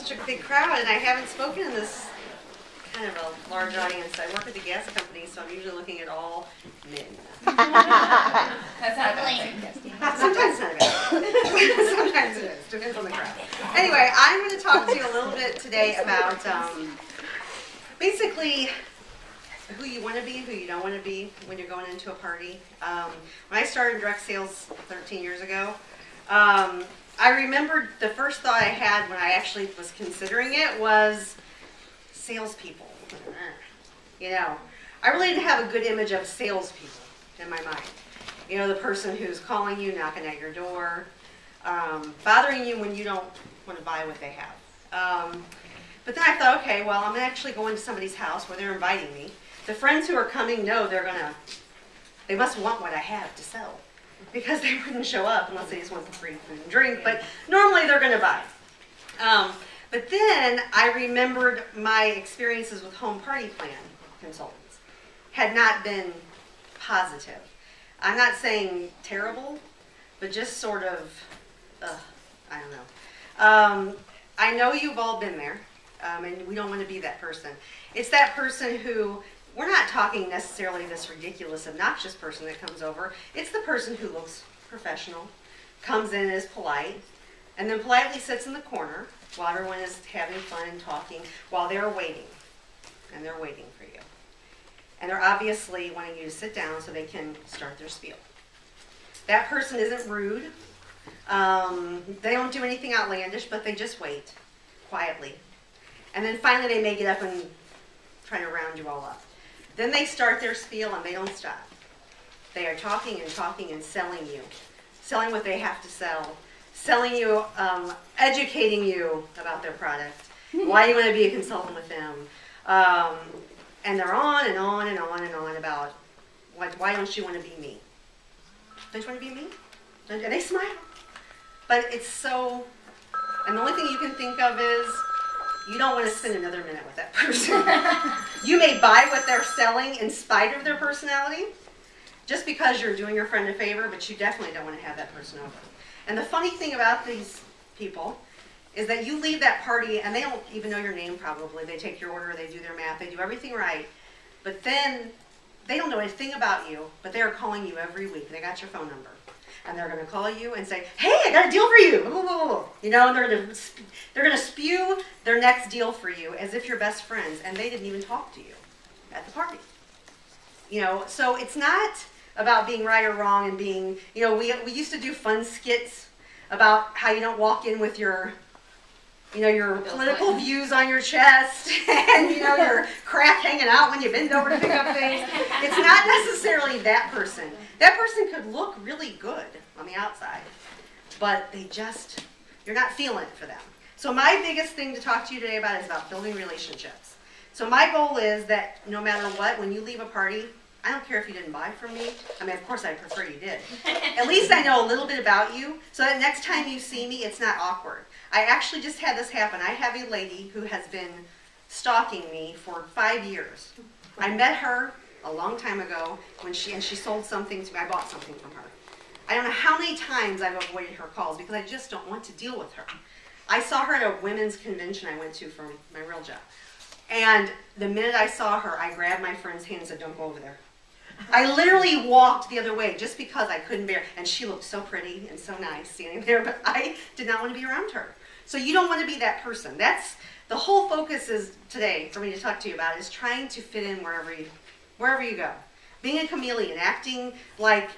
such a big crowd, and I haven't spoken in this kind of a large audience. I work at the gas company, so I'm usually looking at all men. That's not bad. Sometimes it's not bad. Sometimes it is. Depends on the crowd. Anyway, I'm going to talk to you a little bit today about basically who you want to be, who you don't want to be when you're going into a party. When I started in direct sales 13 years ago, I remembered the first thought I had when I actually was considering it was salespeople. You know, I really didn't have a good image of salespeople in my mind. You know, the person who's calling you, knocking at your door, bothering you when you don't want to buy what they have. But then I thought, okay, well, I'm actually going to somebody's house where they're inviting me. The friends who are coming know they must want what I have to sell, because they wouldn't show up unless they just want the free food and drink, but normally they're going to buy. But then I remembered my experiences with home party plan consultants had not been positive. I'm not saying terrible, but just sort of, I don't know. I know you've all been there, and we don't want to be that person. It's that person who, we're not talking necessarily this ridiculous, obnoxious person that comes over. It's the person who looks professional, comes in, is polite, and then politely sits in the corner while everyone is having fun and talking while they're waiting. And they're waiting for you. And they're obviously wanting you to sit down so they can start their spiel. That person isn't rude. They don't do anything outlandish, but they just wait quietly. And then finally they may get up and try to round you all up. Then they start their spiel and they don't stop. They are talking and talking and selling you. Selling what they have to sell. Selling you, educating you about their product. Why you want to be a consultant with them. And they're on and on and on and on about why don't you want to be me? Don't you want to be me? And they smile. But it's so, and the only thing you can think of is, you don't want to spend another minute with that person. You may buy what they're selling in spite of their personality, just because you're doing your friend a favor, but you definitely don't want to have that person over. And the funny thing about these people is that you leave that party, and they don't even know your name probably. They take your order, they do their math, they do everything right, but then they don't know anything about you, but they're calling you every week. They got your phone number. And they're going to call you and say, hey, I got a deal for you. You know, and they're going to spew their next deal for you as if you're best friends, and they didn't even talk to you at the party. You know, so it's not about being right or wrong and being, you know, we used to do fun skits about how you don't walk in with your, you know, your political views on your chest and, you know, your crack hanging out when you bend over to pick up things. It's not necessarily that person. That person could look really good on the outside, but you're not feeling it for them. So my biggest thing to talk to you today about is about building relationships. So my goal is that no matter what, when you leave a party, I don't care if you didn't buy from me. I mean, of course, I'd prefer you did. At least I know a little bit about you, so that next time you see me, it's not awkward. I actually just had this happen. I have a lady who has been stalking me for 5 years. I met her a long time ago when she sold something to me. I bought something from her. I don't know how many times I've avoided her calls because I just don't want to deal with her. I saw her at a women's convention I went to for my real job. And the minute I saw her, I grabbed my friend's hand and said, don't go over there. I literally walked the other way just because I couldn't bear, and she looked so pretty and so nice standing there, but I did not want to be around her. So you don't want to be that person. That's the whole focus is today for me to talk to you about is trying to fit in wherever you go. Being a chameleon, acting like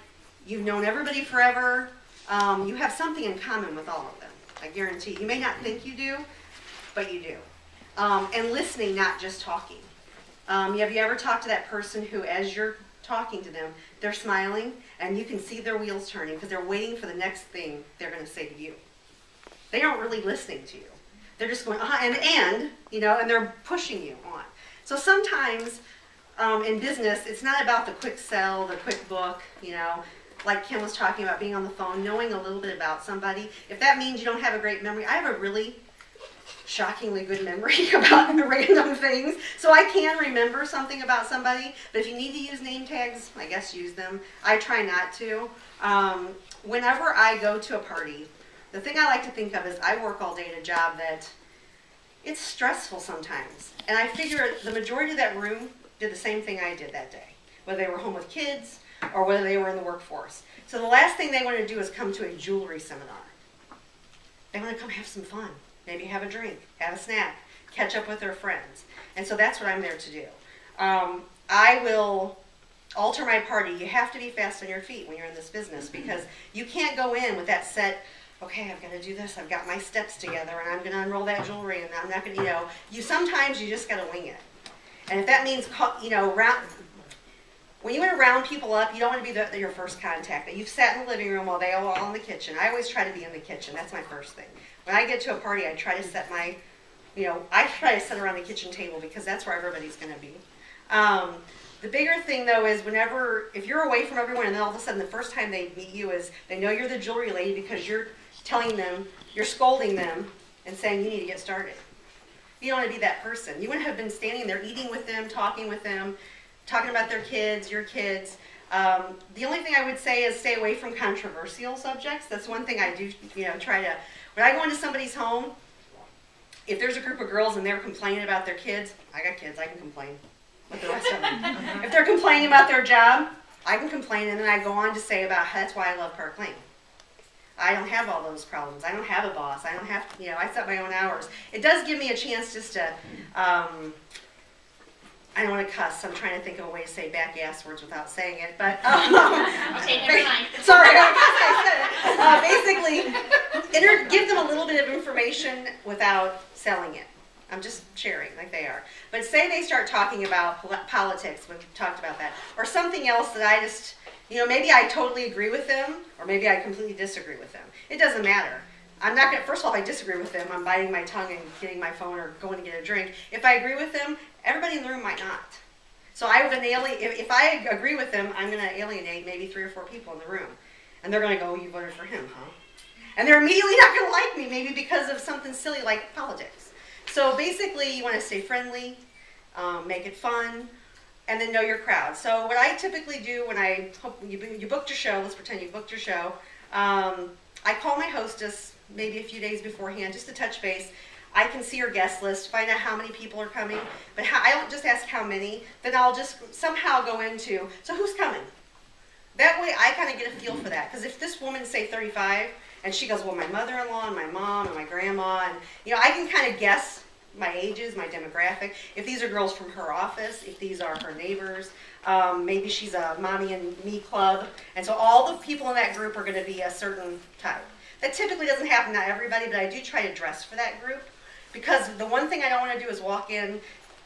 you've known everybody forever. You have something in common with all of them. I guarantee. You may not think you do, but you do. And listening, not just talking. Have you ever talked to that person who, as you're talking to them, they're smiling, and you can see their wheels turning because they're waiting for the next thing they're going to say to you. They aren't really listening to you. They're just going, and you know, and they're pushing you on. So sometimes in business, it's not about the quick sell, the quick book, you know, like Kim was talking about being on the phone, knowing a little bit about somebody. If that means you don't have a great memory, I have a really shockingly good memory about random things. So I can remember something about somebody, but if you need to use name tags, I guess use them. I try not to. Whenever I go to a party, the thing I like to think of is I work all day at a job that it's stressful sometimes. And I figure the majority of that room did the same thing I did that day, whether they were home with kids or whether they were in the workforce. So the last thing they want to do is come to a jewelry seminar. They want to come have some fun, maybe have a drink, have a snack, catch up with their friends. And so that's what I'm there to do. I will alter my party. You have to be fast on your feet when you're in this business because you can't go in with that set, okay, I've got to do this, I've got my steps together, and I'm going to unroll that jewelry, and I'm not going to, sometimes you just got to wing it. And if that means, when you want to round people up, you don't want to be your first contact. You've sat in the living room while they are all in the kitchen. I always try to be in the kitchen. That's my first thing. When I get to a party, I try to set I try to sit around the kitchen table because that's where everybody's going to be. The bigger thing, though, is if you're away from everyone and then all of a sudden the first time they meet you is they know you're the jewelry lady because you're telling them, you're scolding them and saying you need to get started. You don't want to be that person. You want to have been standing there eating with them, talking about their kids, your kids. The only thing I would say is stay away from controversial subjects. That's one thing I do, try to, when I go into somebody's home, if there's a group of girls and they're complaining about their kids, I got kids, I can complain with the rest of them. If they're complaining about their job, I can complain, and then I go on to say about that's why I love Park Lane. I don't have all those problems. I don't have a boss. I don't have, I set my own hours. It does give me a chance just to, I don't want to cuss. I'm trying to think of a way to say back-ass words without saying it, but Okay, never mind. Sorry, I basically, give them a little bit of information without selling it. I'm just sharing like they are. But say they start talking about politics, we've talked about that, or something else that I just, maybe I totally agree with them, or maybe I completely disagree with them. It doesn't matter. I'm not going to, first of all, if I disagree with them, I'm biting my tongue and getting my phone or going to get a drink. If I agree with them, everybody in the room might not. So if I agree with them, I'm going to alienate maybe 3 or 4 people in the room. And they're going to go, you voted for him, huh? And they're immediately not going to like me, maybe because of something silly like politics. So basically, you want to stay friendly, make it fun, and then know your crowd. So what I typically do when you booked your show, let's pretend you booked your show, I call my hostess maybe a few days beforehand just to touch base. I can see your guest list, find out how many people are coming, but I don't just ask how many, then I'll just somehow go into, so who's coming? That way I kind of get a feel for that, because if this woman, say 35, and she goes, well, my mother-in-law and my mom and my grandma, and I can kind of guess my ages, my demographic. If these are girls from her office, if these are her neighbors, maybe she's a mommy and me club, and so all the people in that group are going to be a certain type. That typically doesn't happen to everybody, but I do try to dress for that group, because the one thing I don't want to do is walk in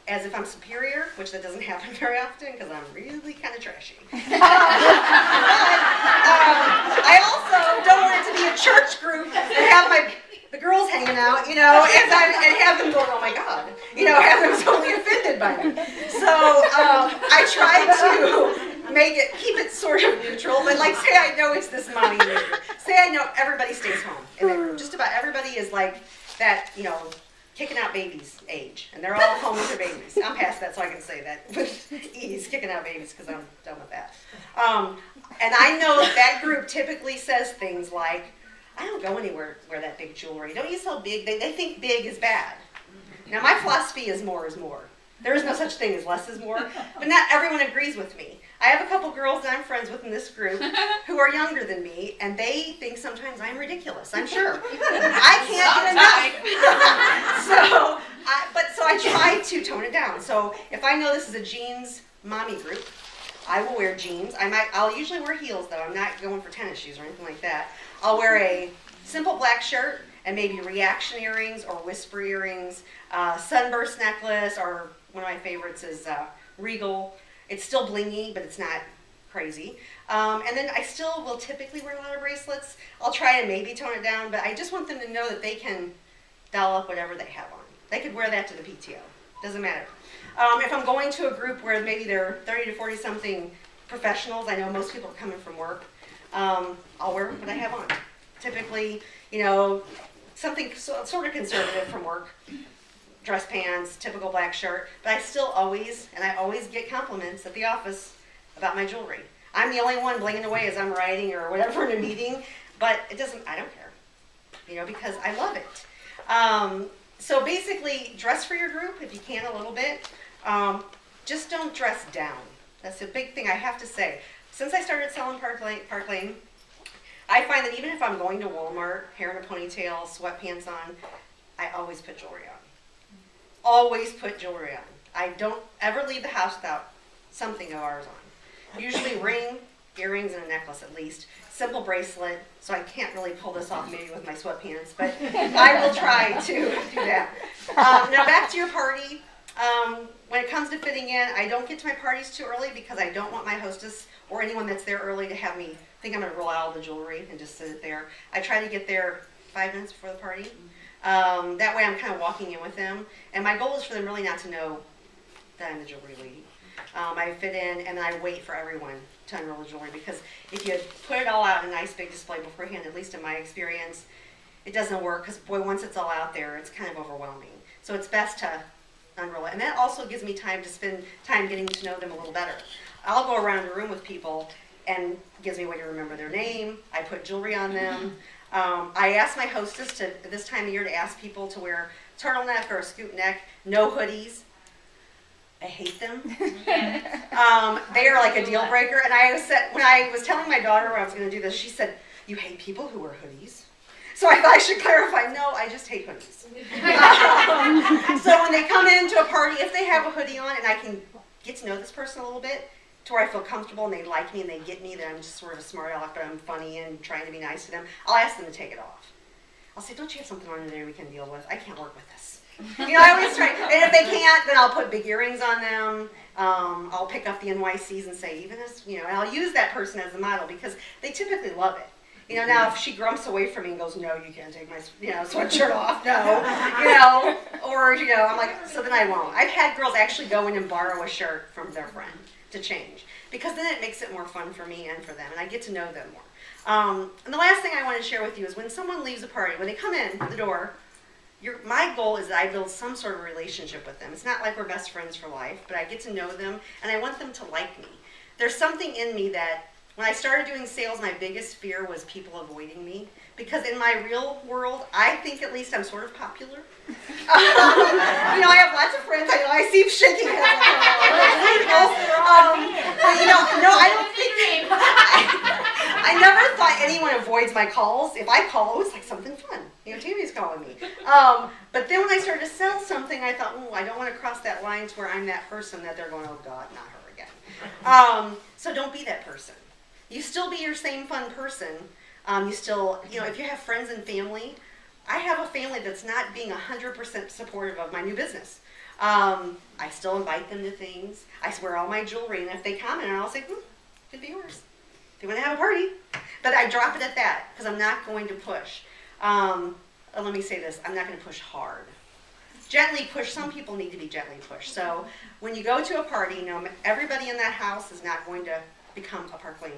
as if I'm superior, which that doesn't happen very often because I'm really kind of trashy. I also don't want it to be a church group and have the girls hanging out, and have them going, oh my God, have them totally offended by me. So I try to keep it sort of neutral, but like say I know it's this mommy group. Say I know everybody stays home in that group. Just about everybody is like that, kicking out babies age, and they're all home with their babies. I'm past that, so I can say that with ease, kicking out babies, because I'm done with that. And I know that group typically says things like, I don't go anywhere where that big jewelry. Don't you sell big? They think big is bad. Now, my philosophy is more is more. There is no such thing as less is more, but not everyone agrees with me. I have a couple girls that I'm friends with in this group who are younger than me, and they think sometimes I'm ridiculous, I'm sure. I can't get enough. So I try to tone it down. So if I know this is a jeans mommy group, I will wear jeans. I'll usually wear heels, though. I'm not going for tennis shoes or anything like that. I'll wear a simple black shirt and maybe reaction earrings or whisper earrings, sunburst necklace, or one of my favorites is Regal. It's still blingy, but it's not crazy. And then I still will typically wear a lot of bracelets. I'll try to maybe tone it down, but I just want them to know that they can doll up whatever they have on. They could wear that to the PTO. Doesn't matter. If I'm going to a group where maybe they're 30 to 40 something professionals, I know most people are coming from work, I'll wear what I have on. Typically, something sort of conservative from work. Dress pants, typical black shirt, but I always get compliments at the office about my jewelry. I'm the only one blinging away as I'm writing or whatever in a meeting, but I don't care, because I love it. So basically, dress for your group if you can a little bit. Just don't dress down. That's a big thing I have to say. Since I started selling Park Lane, I find that even if I'm going to Walmart, hair in a ponytail, sweatpants on, I always put jewelry on. Always put jewelry on. I don't ever leave the house without something of ours on. Usually ring, earrings, and a necklace at least. Simple bracelet, so I can't really pull this off maybe with my sweatpants, but I will try to do that. Now back to your party. When it comes to fitting in, I don't get to my parties too early because I don't want my hostess or anyone that's there early to have me think I'm going to roll out all the jewelry and just sit there. I try to get there 5 minutes before the party. That way I'm kind of walking in with them. And my goal is for them really not to know that I'm the jewelry lady. I fit in and then I wait for everyone to unroll the jewelry because if you put it all out in a nice big display beforehand, at least in my experience, it doesn't work because boy, once it's all out there, it's kind of overwhelming. So it's best to unroll it. And that also gives me time to spend time getting to know them a little better. I'll go around the room with people and gives me a way to remember their name. I put jewelry on them. I ask my hostess to, this time of year, to ask people to wear turtleneck or a scoop neck, no hoodies. I hate them. They are like a deal breaker. And when I was telling my daughter I was going to do this, she said, "You hate people who wear hoodies?" So I thought I should clarify, no, I just hate hoodies. So when they come into a party, if they have a hoodie on and I can get to know this person a little bit, to where I feel comfortable and they like me and they get me that I'm just sort of a smart aleck, but I'm funny and trying to be nice to them, I'll ask them to take it off. I'll say, "Don't you have something on today we can deal with? I can't work with this." You know, I always try. And if they can't, then I'll put big earrings on them. I'll pick up the NYCs and say, even as, you know, and I'll use that person as a model because they typically love it. You know, now if she grumps away from me and goes, "No, you can't take my, you know, sweatshirt off," no, you know, or, you know, I'm like, so then I won't. I've had girls actually go in and borrow a shirt from their friend to change because then it makes it more fun for me and for them, and I get to know them more. And the last thing I want to share with you is when someone leaves a party, when they come in the door, my goal is that I build some sort of relationship with them. It's not like we're best friends for life, but I get to know them, and I want them to like me. There's something in me that when I started doing sales, my biggest fear was people avoiding me. Because in my real world, I think at least I'm sort of popular. You know, I have lots of friends. I see him shaking his head. But you know, no, I don't think. I never thought anyone avoids my calls. If I call, oh, it's like something fun. You know, Tammy's calling me. But then when I started to sell something, I thought, oh, I don't want to cross that line to where I'm that person that they're going, "Oh God, not her again." So don't be that person. You still be your same fun person. You still, you know, if you have friends and family, I have a family that's not being 100% supportive of my new business. I still invite them to things. I wear all my jewelry, and if they comment, I'll say, could be yours. If you want to have a party. But I drop it at that because I'm not going to push. Let me say this, I'm not going to push hard. Gently push, some people need to be gently pushed. So when you go to a party, you know, everybody in that house is not going to become a Park Lane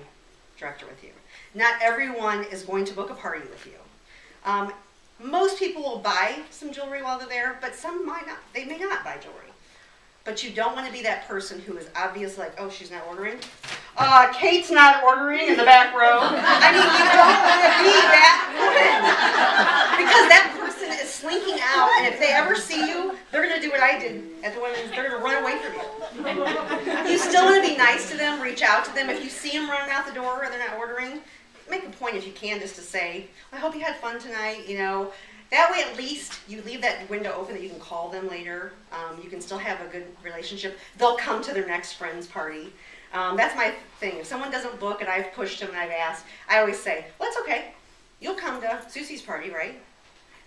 director with you. Not everyone is going to book a party with you. Most people will buy some jewelry while they're there, but some might not. They may not buy jewelry. But you don't want to be that person who is obviously like, "Oh, she's not ordering. Kate's not ordering in the back row." I mean, you don't want to be that woman because that person is slinking out, and if they ever see you, they're going to do what I did at the women's. They're going to run away from you. You still want to be nice to them, reach out to them. If you see them running out the door or they're not ordering, make a point if you can just to say, "I hope you had fun tonight," you know. That way at least you leave that window open that you can call them later. You can still have a good relationship. They'll come to their next friend's party. That's my thing. If someone doesn't book and I've pushed them and I've asked, I always say, "Well, that's okay. You'll come to Susie's party, right?"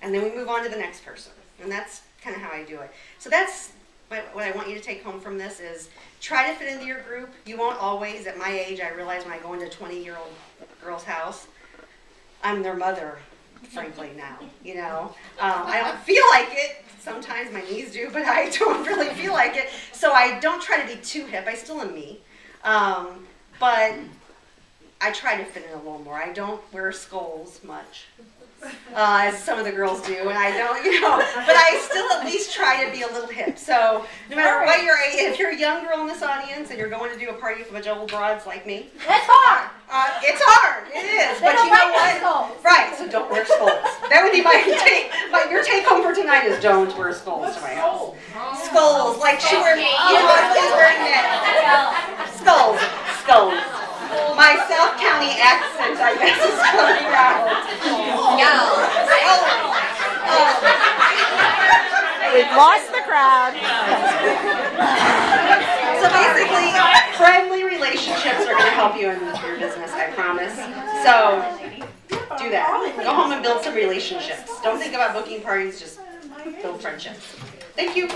And then we move on to the next person. And that's kind of how I do it. So that's what I want you to take home from this is try to fit into your group. You won't always. At my age, I realize when I go into a 20-year-old girl's house, I'm their mother. Frankly now, you know, I don't feel like it. Sometimes my knees do, but I don't really feel like it. So I don't try to be too hip. I still am me, but I try to fit in a little more. I don't wear skulls much, as some of the girls do, and I don't, you know, but I still at least try to be a little hip. So no matter what your age, if you're a young girl in this audience and you're going to do a party with a bunch of old broads like me, That's hard. It's hard. It is. But you know what? Right. So don't wear skulls. That would be your take home for tonight. tonight is don't wear skulls to my house. Skulls, like she wears, she's wearing that. Skulls, skulls. My South County accent, I guess, is coming out. We've lost the crowd. So basically, friendly relationships are going to help you in your business, I promise. So do that. Go home and build some relationships. Don't think about booking parties, just build friendships. Thank you.